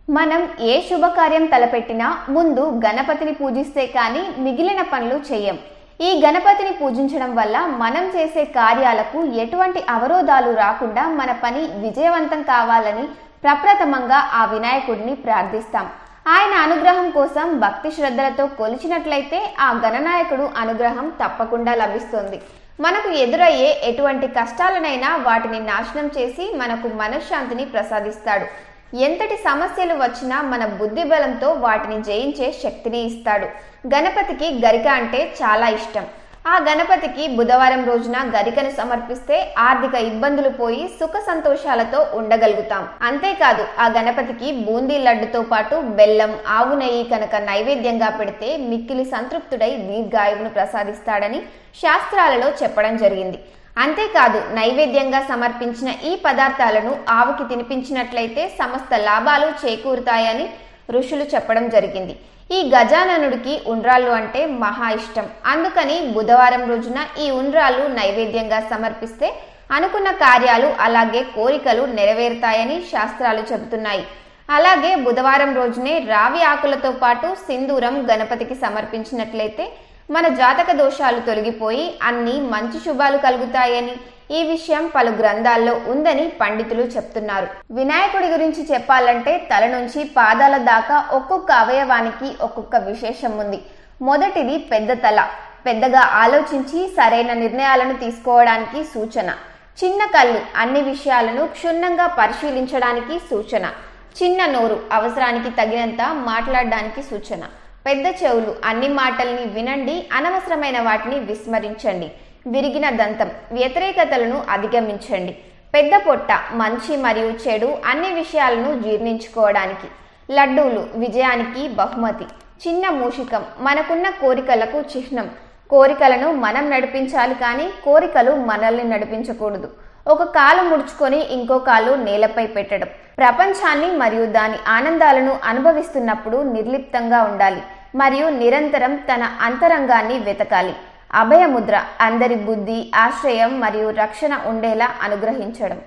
మనం ఏ శుభకార్యం తలపెట్టినా ముందు గణపతిని పూజిస్తే కానీ మిగిలిన పనులు చేయం. ఈ గణపతిని పూజించడం వల్ల మనం చేసే కార్యాలకు ఎటువంటి అవరోధాలు రాకుండా మన పని విజయవంతం కావాలని ప్రప్రథమంగా ఆ వినాయకుడిని ప్రార్థిస్తాం. ఆయన అనుగ్రహం కోసం భక్తి శ్రద్ధలతో కొలిచినట్లయితే ఆ గణనాయకుడు అనుగ్రహం తప్పకుండా లభిస్తుంది. మనకు ఎదురయ్యే ఎటువంటి కష్టాలనైనా వాటిని నాశనం చేసి మనకు మనశ్శాంతిని ప్రసాదిస్తాడు. ఎంతటి సమస్యలు వచ్చినా మన బుద్ధి బలంతో వాటిని జయించే శక్తిని ఇస్తాడు. గణపతికి గరిక అంటే చాలా ఇష్టం. ఆ గణపతికి బుధవారం రోజున గరికను సమర్పిస్తే ఆర్థిక ఇబ్బందులు పోయి సుఖ సంతోషాలతో ఉండగలుగుతాం. అంతేకాదు ఆ గణపతికి బూందీ లడ్డుతో పాటు బెల్లం, ఆవు నెయ్యి కనుక నైవేద్యంగా పెడితే మిక్కిలి సంతృప్తుడై దీర్ఘాయువును ప్రసాదిస్తాడని శాస్త్రాలలో చెప్పడం జరిగింది. అంతేకాదు నైవేద్యంగా సమర్పించిన ఈ పదార్థాలను ఆవుకి తినిపించినట్లయితే సమస్త లాభాలు చేకూరుతాయని ఋషులు చెప్పడం జరిగింది. ఈ గజాననుడికి ఉండ్రాళ్ళు అంటే మహా ఇష్టం. అందుకని బుధవారం రోజున ఈ ఉండ్రాళ్ళు నైవేద్యంగా సమర్పిస్తే అనుకున్న కార్యాలు అలాగే కోరికలు నెరవేరుతాయని శాస్త్రాలు చెబుతున్నాయి. అలాగే బుధవారం రోజునే రావి ఆకులతో పాటు సింధూరం గణపతికి సమర్పించినట్లయితే మన జాతక దోషాలు తొలగిపోయి అన్ని మంచి శుభాలు కలుగుతాయని ఈ విషయం పలు గ్రంథాల్లో ఉందని పండితులు చెప్తున్నారు. వినాయకుడి గురించి చెప్పాలంటే తల నుంచి పాదాల దాకా ఒక్కొక్క అవయవానికి ఒక్కొక్క విశేషం ఉంది. మొదటిది పెద్ద తల, పెద్దగా ఆలోచించి సరైన నిర్ణయాలను తీసుకోవడానికి సూచన. చిన్న కళ్ళు, అన్ని విషయాలను క్షుణ్ణంగా పరిశీలించడానికి సూచన. చిన్న నోరు, అవసరానికి తగినంత మాట్లాడడానికి సూచన. పెద్ద చెవులు, అన్ని మాటల్ని వినండి, అనవసరమైన వాటిని విస్మరించండి. విరిగిన దంతం, వ్యతిరేకతలను అధిగమించండి. పెద్ద పొట్ట, మంచి మరియు చెడు అన్ని విషయాలను జీర్ణించుకోవడానికి. లడ్డూలు, విజయానికి బహుమతి. చిన్న మూషికం, మనకున్న కోరికలకు చిహ్నం. కోరికలను మనం నడిపించాలి కానీ కోరికలు మనల్ని నడిపించకూడదు. ఒక కాలు ముడుచుకొని ఇంకో కాలు నేలపై పెట్టడం. ప్రపంచాన్ని మరియు దాని ఆనందాలను అనుభవిస్తున్నప్పుడు నిర్లిప్తంగా ఉండాలి మరియు నిరంతరం తన అంతరంగాన్ని వెతకాలి. అభయముద్ర, అందరి బుద్ధి, ఆశ్రయం మరియు రక్షణ ఉండేలా అనుగ్రహించడం.